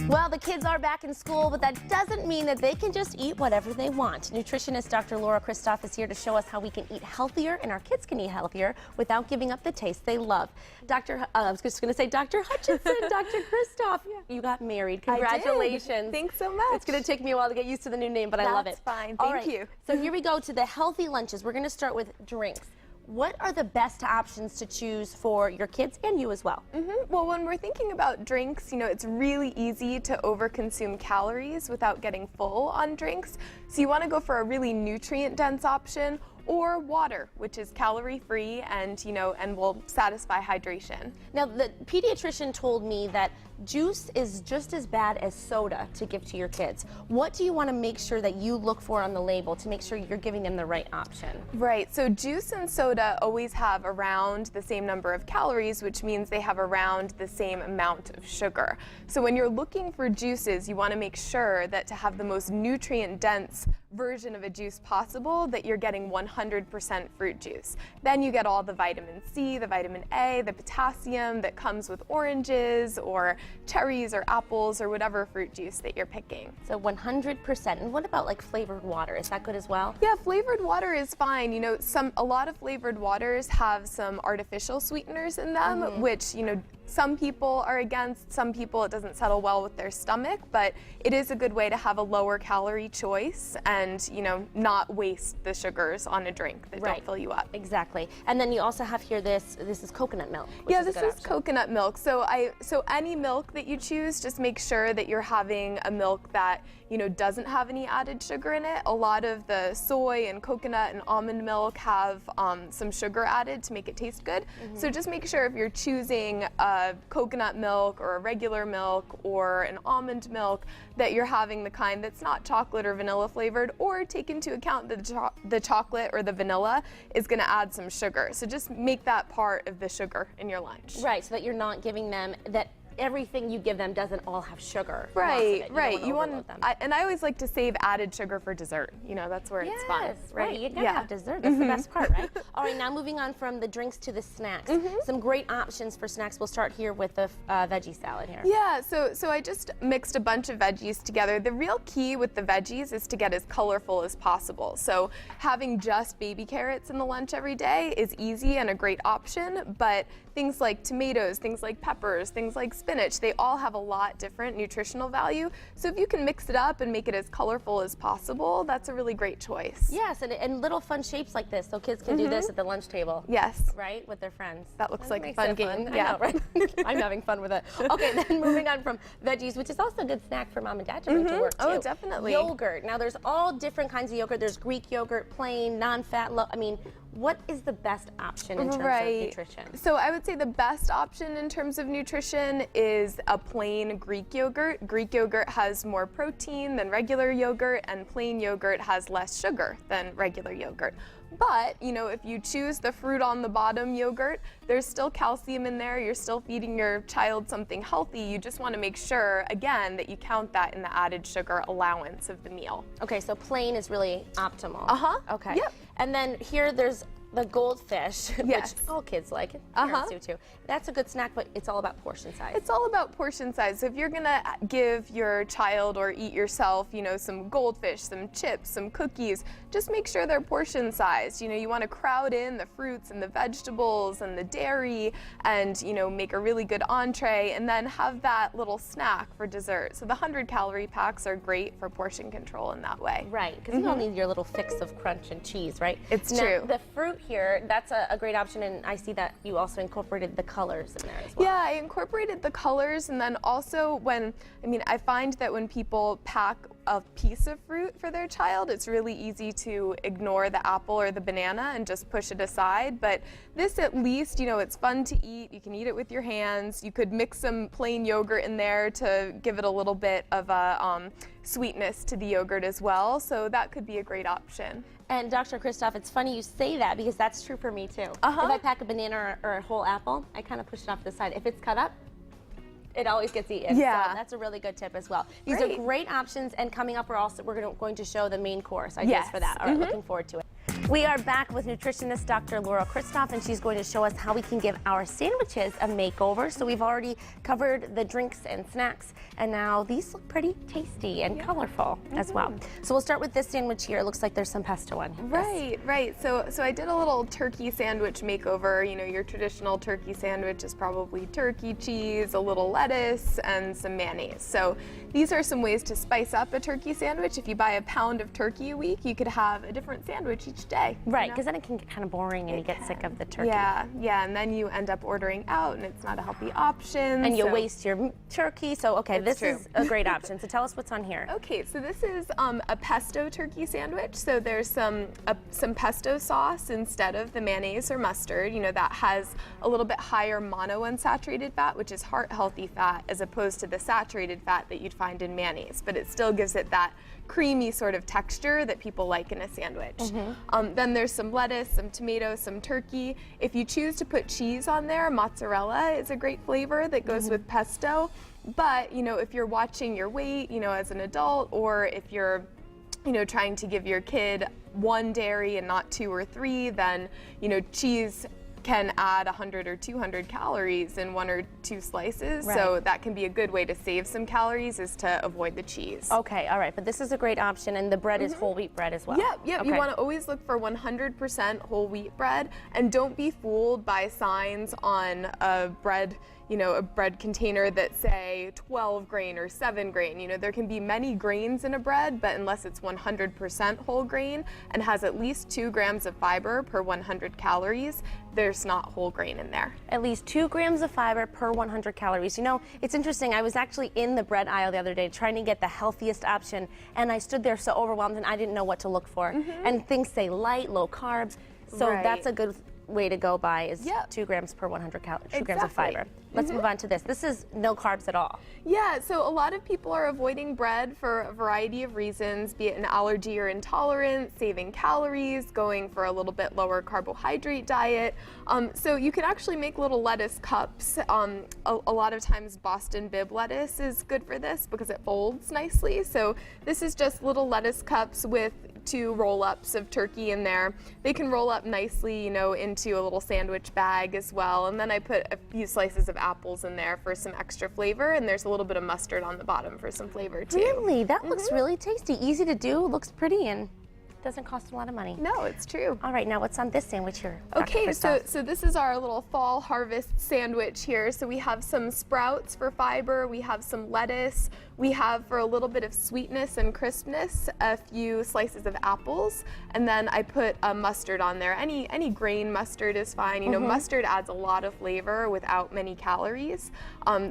Well, the kids are back in school, but that doesn't mean that they can just eat whatever they want. Nutritionist Dr. Laura Christoph is here to show us how we can eat healthier and our kids can eat healthier without giving up the taste they love. I was just going to say Dr. Hutchinson, Dr. Christoph, you got married. Congratulations. I did. Thanks so much. It's going to take me a while to get used to the new name, but I love it. That's fine. All Thank right. you. So here we go to the healthy lunches. We're going to start with drinks. What are the best options to choose for your kids and you as well? Well, when we're thinking about drinks, it's really easy to overconsume calories without getting full on drinks. So you want to go for a really nutrient-dense option, or water, which is calorie-free and, and will satisfy hydration. Now, the pediatrician told me that juice is just as bad as soda to give to your kids. What do you want to make sure that you look for on the label to make sure you're giving them the right option? Right, so juice and soda always have around the same number of calories, which means they have around the same amount of sugar. So when you're looking for juices, you want to make sure that to have the most nutrient-dense version of a juice possible, that you're getting 100% fruit juice. Then you get all the vitamin C, the vitamin A, the potassium that comes with oranges or cherries or apples or whatever fruit juice that you're picking. So 100%. And what about like flavored water? Is that good as well? Yeah, flavored water is fine. A lot of flavored waters have some artificial sweeteners in them, which, some people are against, some people it doesn't settle well with their stomach, but it is a good way to have a lower calorie choice and, not waste the sugars on a drink that don't fill you up. Exactly. And then you also have here this is coconut milk. Yeah, this is coconut milk. So any milk that you choose, just make sure that you're having a milk that, doesn't have any added sugar in it. A lot of the soy and coconut and almond milk have some sugar added to make it taste good. So just make sure if you're choosing a coconut milk or a regular milk or an almond milk that you're having the kind that's not chocolate or vanilla flavored, or take into account that the chocolate or the vanilla is going to add some sugar. So just make that part of the sugar in your lunch. Right, so that you're not giving them that everything you give them doesn't all have sugar. Right. You want them. And I always like to save added sugar for dessert. That's where it's fun. Yes, right. You gotta have dessert. That's the best part, right? All right, now moving on from the drinks to the snacks. Some great options for snacks. We'll start here with the veggie salad here. Yeah, so I just mixed a bunch of veggies together. The real key with the veggies is to get as colorful as possible. So having just baby carrots in the lunch every day is easy and a great option, but things like tomatoes, things like peppers, things like spinach, they all have a lot different nutritional value. So if you can mix it up and make it as colorful as possible, that's a really great choice. Yes, and little fun shapes like this, so kids can do this at the lunch table. Yes. Right, with their friends. That looks like a fun game. Yeah, right. I'm having fun with it. Okay, then moving on from veggies, which is also a good snack for mom and dad to bring to work too. Oh, definitely. Yogurt. Now there's all different kinds of yogurt. There's Greek yogurt, plain, non-fat, what is the best option in terms of nutrition? So I would say the best option in terms of nutrition is a plain Greek yogurt. Greek yogurt has more protein than regular yogurt, and plain yogurt has less sugar than regular yogurt. But, if you choose the fruit on the bottom yogurt, there's still calcium in there. You're still feeding your child something healthy. You just want to make sure, again, that you count that in the added sugar allowance of the meal. Okay, so plain is really optimal. Okay. Yep. And then here there's the goldfish, Yes. which all kids like. Parents do too. That's a good snack, but it's all about portion size. It's all about portion size. So if you're gonna give your child or eat yourself, some goldfish, some chips, some cookies, just make sure they're portion sized. You want to crowd in the fruits and the vegetables and the dairy and, make a really good entree and then have that little snack for dessert. So the 100-calorie packs are great for portion control in that way. Right, because you don't need your little fix of crunch and cheese, right? It's now, true. The fruit here, that's a great option, and I see that you also incorporated the colors in there as well. Yeah, I incorporated the colors, and then also I find that when people pack a piece of fruit for their child, it's really easy to ignore the apple or the banana and just push it aside. But this, at least, it's fun to eat. You can eat it with your hands. You could mix some plain yogurt in there to give it a little bit of a sweetness to the yogurt as well. So that could be a great option. And Dr. Christoph, it's funny you say that because that's true for me too. If I pack a banana or a whole apple, I kind of push it off to the side. If it's cut up, it always gets eaten. Yeah. So that's a really good tip as well. These are great options, and coming up we're going to show the main course ideas for that. All right, looking forward to it. We are back with nutritionist Dr. Laura Christoph, and she's going to show us how we can give our sandwiches a makeover. So we've already covered the drinks and snacks, and now these look pretty tasty and colorful as well. So we'll start with this sandwich here. It looks like there's some pesto on here. Right. So I did a little turkey sandwich makeover. You know, your traditional turkey sandwich is probably turkey cheese, a little lettuce, and some mayonnaise. So these are some ways to spice up a turkey sandwich. If you buy a pound of turkey a week, you could have a different sandwich each day. Right, because then it can get kind of boring and you get sick of the turkey. Yeah, and then you end up ordering out and it's not a healthy option. And you waste your turkey, so okay, It's this true. is a great option. So tell us what's on here. Okay, so this is a pesto turkey sandwich. So there's some pesto sauce instead of the mayonnaise or mustard. You know, that has a little bit higher monounsaturated fat, which is heart-healthy fat, as opposed to the saturated fat that you'd find in mayonnaise. But it still gives it that creamy sort of texture that people like in a sandwich. Then there's some lettuce, some tomatoes, some turkey. If you choose to put cheese on there, mozzarella is a great flavor that goes with pesto. But, you know, if you're watching your weight, you know, as an adult, or if you're, you know, trying to give your kid one dairy and not 2 or 3, then, you know, cheese can add 100 or 200 calories in 1 or 2 slices. Right. So that can be a good way to save some calories, is to avoid the cheese. Okay, all right, but this is a great option, and the bread is whole wheat bread as well. Yep. Okay. You want to always look for 100% whole wheat bread, and don't be fooled by signs on a bread, you know, a bread container that say 12 grain or 7 grain. You know, there can be many grains in a bread, but unless it's 100% whole grain and has at least 2 grams of fiber per 100 calories, there's not whole grain in there. At least 2 grams of fiber per 100 calories. You know, it's interesting. I was actually in the bread aisle the other day trying to get the healthiest option, and I stood there so overwhelmed and I didn't know what to look for. And things say light, low carbs. So Right. that's a good way to go by is Yep. 2 grams per 100 calories, 2 grams of Exactly. fiber. Let's move on to this. This is no carbs at all. Yeah, so a lot of people are avoiding bread for a variety of reasons, be it an allergy or intolerance, saving calories, going for a little bit lower carbohydrate diet. So you can actually make little lettuce cups. A lot of times Boston Bib lettuce is good for this because it folds nicely. So this is just little lettuce cups with 2 roll-ups of turkey in there. They can roll up nicely, you know, into a little sandwich bag as well. And then I put a few slices of apples in there for some extra flavor, and there's a little bit of mustard on the bottom for some flavor too. Really? That looks really tasty. Easy to do, looks pretty, and doesn't cost a lot of money. No, it's true. All right, now what's on this sandwich here? Dr. Okay, Christoph? so this is our little fall harvest sandwich here. So we have some sprouts for fiber, we have some lettuce, we have, for a little bit of sweetness and crispness, a few slices of apples, and then I put a mustard on there. Any grain mustard is fine. You know, mustard adds a lot of flavor without many calories.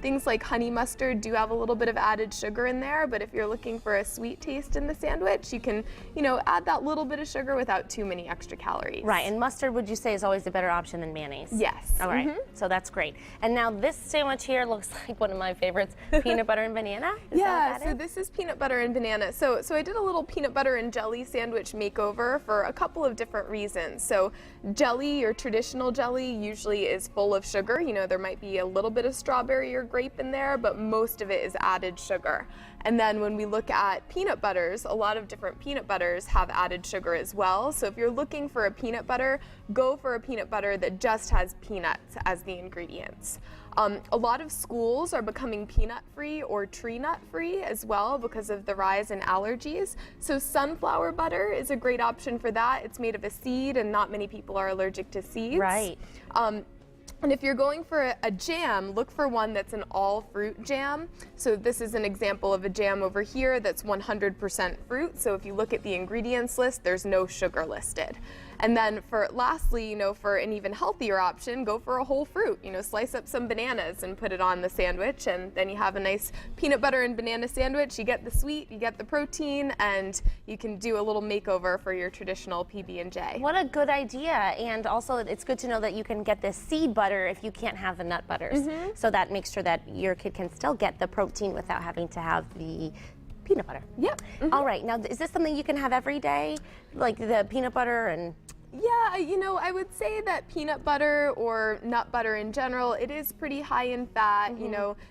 Things like honey mustard do have a little bit of added sugar in there, but if you're looking for a sweet taste in the sandwich, you can, you know, add that little bit of sugar without too many extra calories. Right, and mustard, would you say, is always a better option than mayonnaise? Yes. All right, so that's great. And now this sandwich here looks like one of my favorites, peanut butter and banana. Is Yeah, that so this is peanut butter and banana. So I did a little peanut butter and jelly sandwich makeover for a couple of different reasons. So jelly, or traditional jelly, usually is full of sugar. You know, there might be a little bit of strawberry or grape in there, but most of it is added sugar. And then when we look at peanut butters, a lot of different peanut butters have added sugar as well. So if you're looking for a peanut butter, go for a peanut butter that just has peanuts as the ingredients. A lot of schools are becoming peanut-free or tree nut-free as well because of the rise in allergies. So sunflower butter is a great option for that. It's made of a seed, and not many people are allergic to seeds. Right. And if you're going for a jam, look for one that's an all-fruit jam. So this is an example of a jam over here that's 100% fruit. So if you look at the ingredients list, there's no sugar listed. And then lastly, you know, for an even healthier option, go for a whole fruit. You know, slice up some bananas and put it on the sandwich, and then you have a nice peanut butter and banana sandwich. You get the sweet, you get the protein, and you can do a little makeover for your traditional PB&J. What a good idea. And also, it's good to know that you can get the seed butter if you can't have the nut butters. So that makes sure that your kid can still get the protein without having to have the peanut butter. Yep. All right, now is this something you can have every day? Like the peanut butter and Yeah, I would say that peanut butter or nut butter in general, it is pretty high in fat.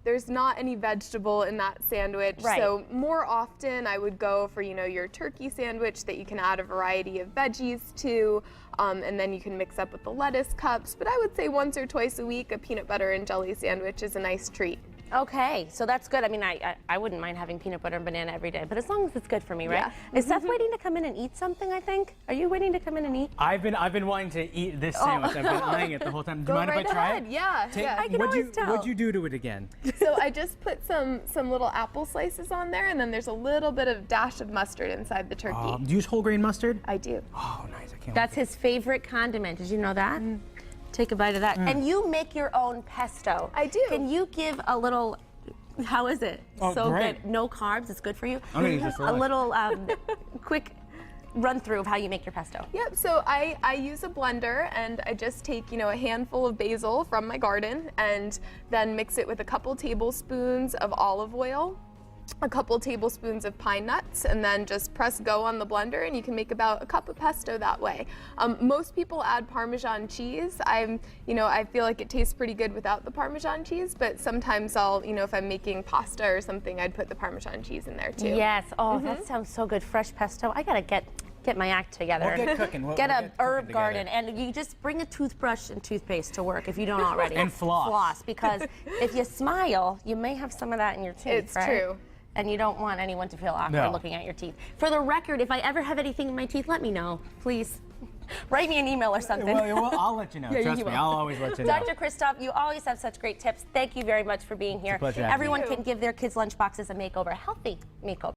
There's not any vegetable in that sandwich. Right. So more often I would go for, your turkey sandwich that you can add a variety of veggies to, and then you can mix up with the lettuce cups. But I would say once or twice a week, a peanut butter and jelly sandwich is a nice treat. Okay, so that's good. I mean, I wouldn't mind having peanut butter and banana every day, but as long as it's good for me, right? Yeah. Is Seth waiting to come in and eat something, I think? Are you waiting to come in and eat? I've been wanting to eat this sandwich. I've been eyeing it the whole time. Do you mind right if I try ahead. it? Yeah, yeah. I can always tell. What'd you do to it again? So I just put some little apple slices on there, and then there's a little bit of dash of mustard inside the turkey. Do you use whole grain mustard? I do. Oh, nice. I can't That's his favorite condiment. Did you know that? Take a bite of that. And you make your own pesto. I do. Can you give a little, how is it? Oh, so great. good. No carbs, it's good for you. I'm gonna use this for A lunch. little quick run through of how you make your pesto. Yep, so I use a blender, and I just take, a handful of basil from my garden and then mix it with a couple tablespoons of olive oil, a couple tablespoons of pine nuts, and then just press go on the blender, and you can make about a cup of pesto that way. Most people add Parmesan cheese. I feel like it tastes pretty good without the Parmesan cheese, but sometimes I'll, if I'm making pasta or something, I'd put the Parmesan cheese in there too. Yes. Oh, that sounds so good. Fresh pesto. I gotta get my act together. We'll get cooking. We'll Get get a cooking herb together. garden, and you just bring a toothbrush and toothpaste to work if you don't already. And floss. Floss, because if you smile, you may have some of that in your teeth. It's right? true. And you don't want anyone to feel awkward No. looking at your teeth. For the record, if I ever have anything in my teeth, let me know, please. Write me an email or something. Well, I'll let you know. Yeah, Trust you me, will. I'll always let you know. Dr. Christoph, you always have such great tips. Thank you very much for being here. pleasure having Everyone you. can give their kids' lunchboxes a makeover, a healthy makeover.